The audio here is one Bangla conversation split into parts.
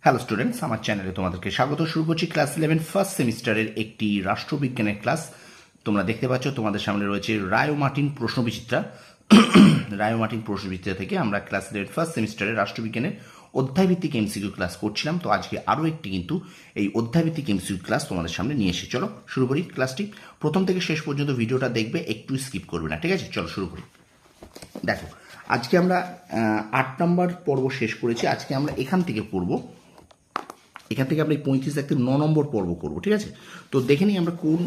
হ্যালো স্টুডেন্টস, আমার চ্যানেলে তোমাদেরকে স্বাগত। শুরু করছি ক্লাস 11 ফার্স্ট সেমিস্টারের একটি রাষ্ট্রবিজ্ঞানের ক্লাস। তোমরা দেখতে পাচ্ছ তোমাদের সামনে রয়েছে রায় ও মার্টিন প্রশ্নবিচিত্রা। রায় ও মার্টিন প্রশ্নবিচিত্রা থেকে আমরা ক্লাস 11 ফার্স্ট সেমিস্টারের রাষ্ট্রবিজ্ঞানের অধ্যায়ভিত্তিক এমসিকিউ ক্লাস করছিলাম। তো আজকে আরও একটি কিন্তু এই অধ্যায়ভিত্তিক এমসিকিউ ক্লাস তোমাদের সামনে নিয়ে এসে চলো শুরু করি ক্লাসটি। প্রথম থেকে শেষ পর্যন্ত ভিডিওটা দেখবে, একটু স্কিপ করবে না, ঠিক আছে? চলো শুরু করি। দেখো, আজকে আমরা 8 নম্বর পর্ব শেষ করেছি। আজকে আমরা এখান থেকে পড়বো, এখান থেকে আমরা 35 থেকে 9 নম্বর পর্ব করব, ঠিক আছে? তো দেখে নিই আমরা কোন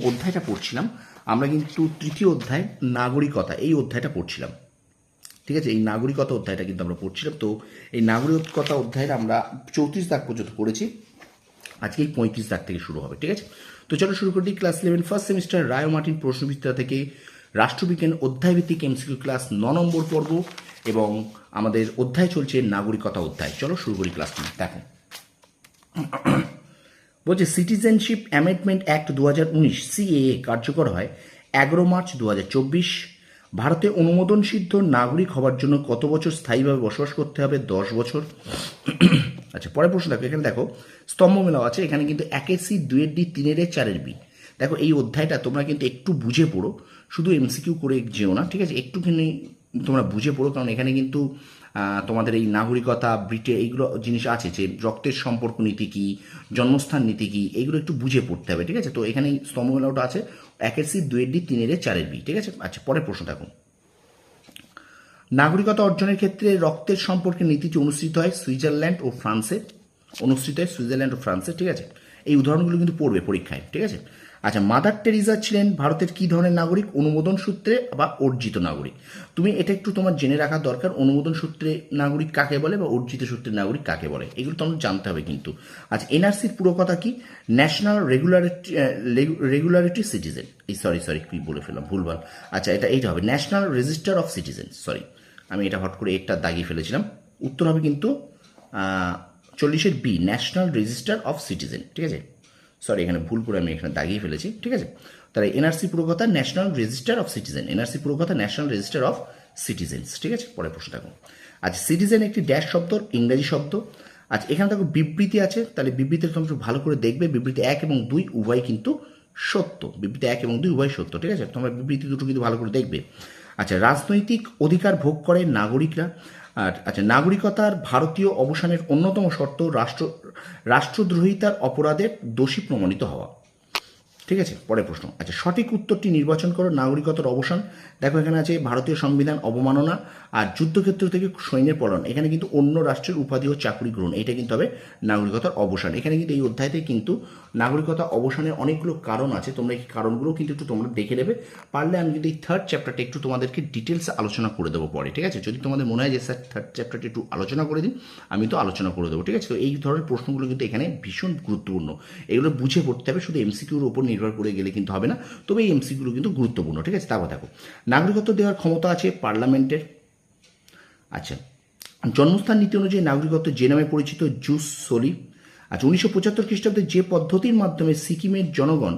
অধ্যায়টা পড়ছিলাম। আমরা কিন্তু তৃতীয় অধ্যায় নাগরিকতা, এই অধ্যায়টা পড়ছিলাম, ঠিক আছে? এই নাগরিকতা অধ্যায়টা কিন্তু আমরা পড়ছিলাম। তো এই নাগরিকতা অধ্যায়ের আমরা 34 দাগ পর্যন্ত পড়েছি। আজকে এই 35 দাগ থেকে শুরু হবে, ঠিক আছে? তো চলো শুরু করে দিই। ক্লাস 11 ফার্স্ট সেমিস্টার রায় ও মার্টিন প্রশ্নবিচিত্রা থেকে রাষ্ট্রবিজ্ঞান অধ্যায়ভিত্তিক এমসিকিউ ক্লাস 9 নম্বর পর্ব, এবং আমাদের অধ্যায় চলছে নাগরিকতা অধ্যায়। চলো শুরু করি ক্লাসটি। দেখো, বলছে সিটিজেনশিপ অ্যামেন্ডমেন্ট অ্যাক্ট 2019 সিএএ কার্যকর হয় 11 মার্চ 2024। ভারতে অনুমোদনসিদ্ধ নাগরিক হওয়ার জন্য কত বছর স্থায়ীভাবে বসবাস করতে হবে? 10 বছর। আচ্ছা, পরের প্রশ্ন দেখো, এখানে দেখো স্তম্ভ মেলাও আছে। এখানে কিন্তু 1-এর সি, 2-এর ডি, 3-এর এ, 4-এর বি। দেখো, এই অধ্যায়টা তোমরা কিন্তু একটু বুঝে পড়ো, শুধু এমসিকিউ করে যেও না, ঠিক আছে? একটুখানি তোমরা বুঝে পড়ো, কারণ এখানে কিন্তু তোমাদের এই নাগরিকতা, এইগুলো জিনিস আছে, যে রক্তের সম্পর্ক নীতি কী, জন্মস্থান নীতি কী, এইগুলো একটু বুঝে পড়তে হবে, ঠিক আছে? তো এখানে স্তম্ভমেলাটা আছে 1-এর সি, 2-এর ডি, 3-এর এ, 4-এর বি, ঠিক আছে? আচ্ছা, পরের প্রশ্ন দেখো, নাগরিকতা অর্জনের ক্ষেত্রে রক্তের সম্পর্কের নীতিটি অনুসৃত হয় সুইজারল্যান্ড ও ফ্রান্সে। ঠিক আছে? এই উদাহরণগুলো কিন্তু পড়বে পরীক্ষায়, ঠিক আছে? আচ্ছা, মাদার টেরিজা ছিলেন ভারতের কী ধরনের নাগরিক? অনুমোদন সূত্রে বা অর্জিত নাগরিক। তুমি এটা একটু তোমার জেনে রাখা দরকার, অনুমোদন সূত্রে নাগরিক কাকে বলে বা অর্জিত সূত্রে নাগরিক কাকে বলে, এগুলো তোমার জানতে হবে কিন্তু। আচ্ছা, এনআরসির পুরো কথা কি? ন্যাশনাল রেগুলারিটি সিটিজেন, সরি কি বলে ফেললাম, ভুলভাল। আচ্ছা, এইটা হবে national register of citizen. Sorry, আমি এটা হট করে একটা দাগিয়ে ফেলেছিলাম। উত্তর হবে কিন্তু 40-এর B, national register of citizen, ঠিক আছে? সরি, এখানে ভুল করে আমি এখানে দাগিয়ে ফেলেছি, ঠিক আছে? তাহলে এনআরসি পুরো কথা national register of citizen, NRC পুরো কথা ন্যাশনাল রেজিস্টার অফ সিটিজেন্স, ঠিক আছে? পরের প্রশ্ন দেখো। আচ্ছা, সিটিজেন একটি ড্যাশ শব্দ, ইংরেজি শব্দ। আচ্ছা, এখানে দেখো বিবৃতি আছে, তাহলে বিবৃতিটা তোমরা ভালো করে দেখবে। বিবৃতি 1 এবং 2 উভয় কিন্তু সত্য, বিবৃতি 1 এবং 2 উভয় সত্য, ঠিক আছে? তোমরা বিবৃতি দুটো কিন্তু ভালো করে দেখবে। আচ্ছা, রাজনৈতিক অধিকার ভোগ করে নাগরিকরা। আর আচ্ছা, নাগরিকতার ভারতীয় অবসানের অন্যতম শর্ত রাষ্ট্রদ্রোহিতার অপরাধের দোষী প্রমাণিত হওয়া, ঠিক আছে? পরের প্রশ্ন। আচ্ছা, সঠিক উত্তরটি নির্বাচন করো। নাগরিকতার অবসান, দেখো এখানে আছে ভারতীয় সংবিধান অবমাননা আর যুদ্ধক্ষেত্র থেকে সৈন্যের পলায়ন। এখানে কিন্তু অন্য রাষ্ট্রের উপাধি ও চাকরি গ্রহণ, এটা কিন্তু হবে নাগরিকতার অবসান। এখানে কিন্তু এই অধ্যায়তে কিন্তু নাগরিকতা অবসানের অনেকগুলো কারণ আছে, তোমরা এই কারণগুলো কিন্তু একটু তোমরা দেখে নেবে। পারলে আমি কিন্তু এই থার্ড চ্যাপ্টারটা একটু তোমাদেরকে ডিটেলসে আলোচনা করে দেবো পরে, ঠিক আছে? যদি তোমাদের মনে হয় যে স্যার থার্ড চ্যাপ্টারটা একটু আলোচনা করে দিন, আমি তো আলোচনা করে দেবো, ঠিক আছে? তো এই ধরনের প্রশ্নগুলো কিন্তু এখানে ভীষণ গুরুত্বপূর্ণ, এগুলো বুঝে পড়তে হবে। শুধু এমসিকিউর উপর নির্ভর করে গেলে কিন্তু হবে না, তবে এই এমসিকিউগুলো কিন্তু গুরুত্বপূর্ণ, ঠিক আছে? তারপর দেখো, নাগরিকত্ব দেওয়ার ক্ষমতা আছে পার্লামেন্টের। আচ্ছা, জন্মস্থান নীতি অনুযায়ী নাগরিকত্ব যে নামে পরিচিত জুস সোলি। আচ্ছা, 1975 খ্রিস্টাব্দে যে পদ্ধতির মাধ্যমে সিকিমের জনগণ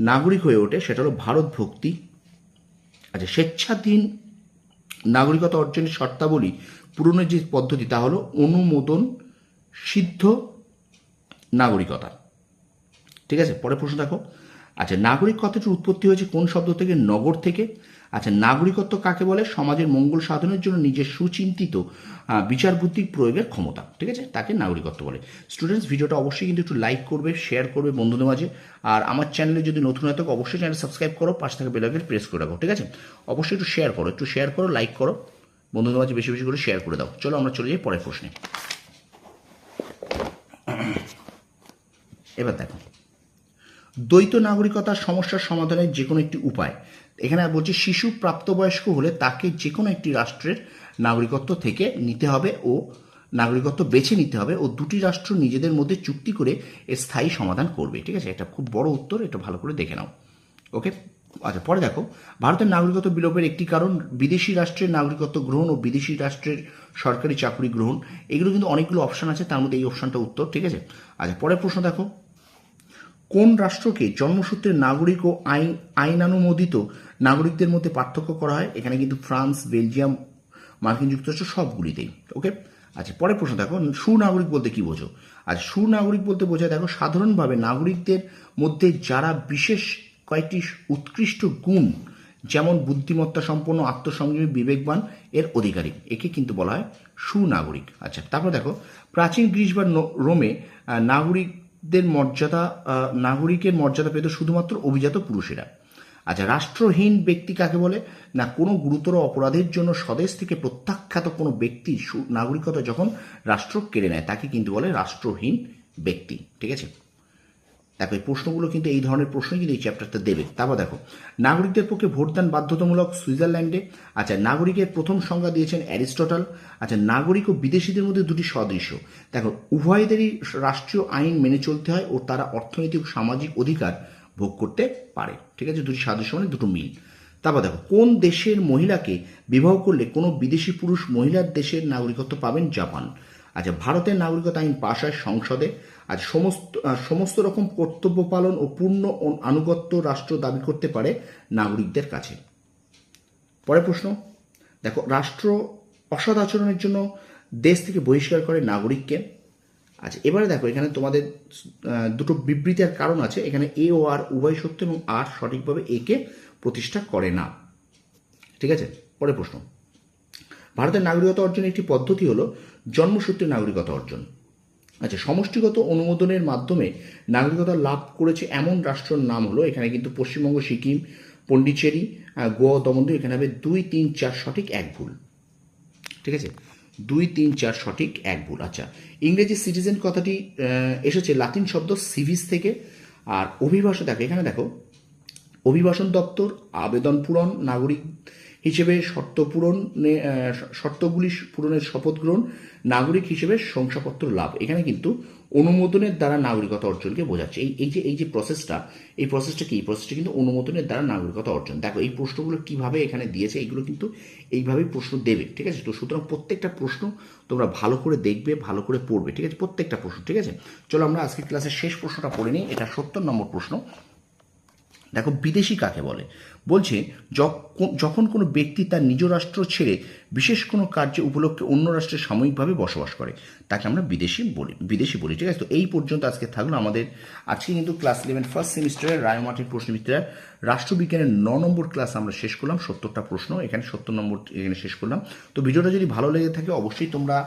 নাগরিক হয়ে ওঠে সেটা হলো ভারত ভক্তি। আচ্ছা, স্বেচ্ছাধীন নাগরিকতা অর্জনের শর্তাবলী পূরণের যে পদ্ধতি তা হলো অনুমোদন সিদ্ধ নাগরিকতা, ঠিক আছে? পরের প্রশ্ন দেখো। আচ্ছা, নাগরিক কথাটির উৎপত্তি হয়েছে কোন শব্দ থেকে? নগর থেকে। আচ্ছা, নাগরিকত্ব কাকে বলে? সমাজের মঙ্গল সাধনের জন্য নিজের সুচিন্তিত বিচার বুদ্ধি প্রয়োগের ক্ষমতা, ঠিক আছে? তাকে নাগরিকত্ব বলে। স্টুডেন্টস, ভিডিওটা অবশ্যই কিন্তু একটু লাইক করবে, শেয়ার করবে বন্ধুদের মাঝে। আর আমার চ্যানেলে যদি নতুন হয় থাকো অবশ্যই চ্যানেল সাবস্ক্রাইব করো, পাশে থাকা বেল আইকন প্রেস করে রাখো, ঠিক আছে? অবশ্যই একটু শেয়ার করো, লাইক করো, বন্ধুদের মাঝে বেশি বেশি করে শেয়ার করে দাও। চলো আমরা চলে যাই পরের প্রশ্নে। এবার দেখো, দ্বৈত নাগরিকতার সমস্যার সমাধানের যে কোনো একটি উপায়। এখানে বলছে শিশু প্রাপ্তবয়স্ক হলে তাকে যে কোনো একটি রাষ্ট্রের নাগরিকত্ব থেকে নিতে হবে ও নাগরিকত্ব বেছে নিতে হবে, ও দুটি রাষ্ট্র নিজেদের মধ্যে চুক্তি করে এর স্থায়ী সমাধান করবে, ঠিক আছে? এটা খুব বড় উত্তর, এটা ভালো করে দেখে নাও, ওকে? আচ্ছা, পরে দেখো, ভারতের নাগরিকত্ব বিলোপের একটি কারণ বিদেশি রাষ্ট্রের নাগরিকত্ব গ্রহণ ও বিদেশি রাষ্ট্রের সরকারি চাকরি গ্রহণ। এগুলো কিন্তু অনেকগুলো অপশান আছে, তার মধ্যে এই অপশানটা উত্তর, ঠিক আছে? আচ্ছা, পরের প্রশ্ন দেখো, কোন রাষ্ট্রকে জন্মসূত্রে নাগরিক ও আইনানুমোদিত নাগরিকদের মধ্যে পার্থক্য করা হয়? এখানে কিন্তু ফ্রান্স, বেলজিয়াম, মার্কিন যুক্তরাষ্ট্র সবগুলিতেই, ওকে? আচ্ছা, পরের প্রশ্ন দেখো, সুনাগরিক বলতে কি বোঝো? আর সুনাগরিক বলতে বোঝায় দেখো সাধারণভাবে নাগরিকদের মধ্যে যারা বিশেষ কয়েকটি উৎকৃষ্ট গুণ, যেমন বুদ্ধিমত্তা সম্পন্ন, আত্মসংযমী, বিবেকবান এর অধিকারী, একে কিন্তু বলা হয় সুনাগরিক। আচ্ছা, তারপর দেখো প্রাচীন গ্রিস বা রোমে নাগরিকের মর্যাদা পেত শুধুমাত্র অভিজাত পুরুষেরা। আচ্ছা, রাষ্ট্রহীন ব্যক্তি কাকে বলে? না, কোনো গুরুতর অপরাধের জন্য স্বদেশ থেকে প্রত্যাখ্যাত কোনো ব্যক্তির নাগরিকতা যখন রাষ্ট্র কেড়ে নেয় তাকে কিন্তু বলে রাষ্ট্রহীন ব্যক্তি। ঠিক আছে, দেখো এই প্রশ্নগুলো কিন্তু এই ধরনের প্রশ্নই কিন্তু এই চ্যাপ্টারটা দেবে। তারপর দেখো নাগরিকদের পক্ষে ভোটদান বাধ্যতামূলক সুইজারল্যান্ডে। আচ্ছা, নাগরিকের প্রথম সংজ্ঞা দিয়েছেন অ্যারিস্টটল। আচ্ছা, নাগরিক ও বিদেশিদের মধ্যে দুটি সদৃশ্য। দেখো উভয়দেরই রাষ্ট্রীয় আইন মেনে চলতে হয় ও তারা অর্থনৈতিক ও সামাজিক অধিকার ভোগ করতে পারে। ঠিক আছে, দুটি সাদৃশ্য মানে দুটো মিল। তারপর দেখো কোন দেশের মহিলাকে বিবাহ করলে কোনো বিদেশি পুরুষ মহিলার দেশের নাগরিকত্ব পাবেন? জাপান। আচ্ছা, ভারতের নাগরিকতা আইন পাশ হয় সংসদে। আজ সমস্ত রকম কর্তব্য পালন ও পূর্ণ আনুগত্য রাষ্ট্র দাবি করতে পারে নাগরিকদের কাছে। পরের প্রশ্ন দেখো, রাষ্ট্র অসৎ আচরণের জন্য দেশ থেকে বহিষ্কার করে নাগরিককে। আচ্ছা, এবারে দেখো এখানে তোমাদের দুটো বিবৃতির কারণ আছে। এখানে এ ও আর উভয় সত্য এবং আর সঠিকভাবে একে প্রতিষ্ঠা করে না। ঠিক আছে, পরের প্রশ্ন, ভারতের নাগরিকতা অর্জনের একটি পদ্ধতি হলো জন্মসূত্রে নাগরিকতা অর্জন। আচ্ছা, সমষ্টিগত অনুমোদনের মাধ্যমে নাগরিকতা লাভ করেছে এমন রাষ্ট্রের নাম হলো, এখানে কিন্তু পশ্চিমবঙ্গ, সিকিম, পন্ডিচেরি, গোয়া, দমনদীপ, এখানে হবে 2, 3, 4 সঠিক 1 ভুল। ঠিক আছে, 2, 3, 4 সঠিক 1 ভুল। আচ্ছা, ইংরেজি সিটিজেন কথাটি এসেছে লাতিন শব্দ সিভিস থেকে। আর অভিবাসন দেখো, এখানে দেখো অভিবাসন দপ্তর, আবেদন পূরণ, নাগরিক হিসেবে শর্তগুলি পূরণের শপথ গ্রহণ, নাগরিক হিসেবে শংসাপত্র লাভ। এখানে কিন্তু অনুমোদনের দ্বারা নাগরিকতা অর্জনকে বোঝাচ্ছে। এই যে প্রসেসটা, এই প্রসেসটা কি? এই প্রসেসটা কিন্তু অনুমোদনের দ্বারা নাগরিকতা অর্জন। দেখো এই প্রশ্নগুলো কিভাবে এখানে দিয়েছে, এইগুলো কিন্তু এইভাবেই প্রশ্ন দেবে। ঠিক আছে, তো সুতরাং প্রত্যেকটা প্রশ্ন তোমরা ভালো করে দেখবে, ভালো করে পড়বে। ঠিক আছে, প্রত্যেকটা প্রশ্ন। ঠিক আছে, চলো আমরা আজকের ক্লাসের শেষ প্রশ্নটা পড়ে নিই। এটা 70 নম্বর প্রশ্ন। দেখো বিদেশি কাকে বলে? বলছে যখন কোনো ব্যক্তি তার নিজ রাষ্ট্র ছেড়ে বিশেষ কোনো কার্য উপলক্ষে অন্য রাষ্ট্রে সাময়িকভাবে বসবাস করে তাকে আমরা বিদেশি বলি। ঠিক আছে, তো এই পর্যন্ত আজকে থাকলো আমাদের। আজকে কিন্তু ক্লাস 11 ফার্স্ট সেমিস্টারের রায়মার্টিন প্রশ্নবিদ্যার রাষ্ট্রবিজ্ঞানের 9 নম্বর ক্লাস আমরা শেষ করলাম। 70টা প্রশ্ন, এখানে 70 নম্বর এখানে শেষ করলাম। তো ভিডিওটা যদি ভালো লেগে থাকে অবশ্যই তোমরা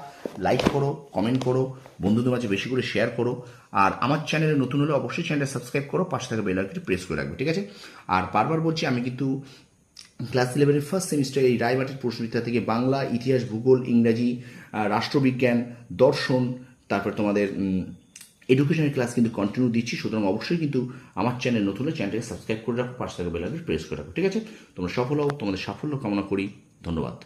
লাইক করো, কমেন্ট করো, বন্ধুদের মাঝে বেশি করে শেয়ার করো। আর আমার চ্যানেলে নতুন হলে অবশ্যই চ্যানেলটা সাবস্ক্রাইব করো, পাশে থাকা বেল আইকনটি প্রেস করে রাখবে। ঠিক আছে, আর বারবার বলছি আমি কিন্তু ক্লাস 11 ফার্স্ট সেমিস্টার এই রায়মার্টিন প্রশ্নবিদ্যা থেকে বাংলা, ইতিহাস, ভূগোল, ইংরাজি, রাষ্ট্রবিজ্ঞান, দর্শন, তারপর তোমাদের এডুকেশনের ক্লাস কিন্তু কন্টিনিউ দিচ্ছি। সুতরাং অবশ্যই কিন্তু আমার চ্যানেল নতুন হলে চ্যানেলটাকে সাবস্ক্রাইব করে রাখো, পাশে থাকা বেল আইকনটি প্রেস করে রাখো। ঠিক আছে, তোমরা সফল হও, তোমাদের সাফল্য কামনা করি। ধন্যবাদ।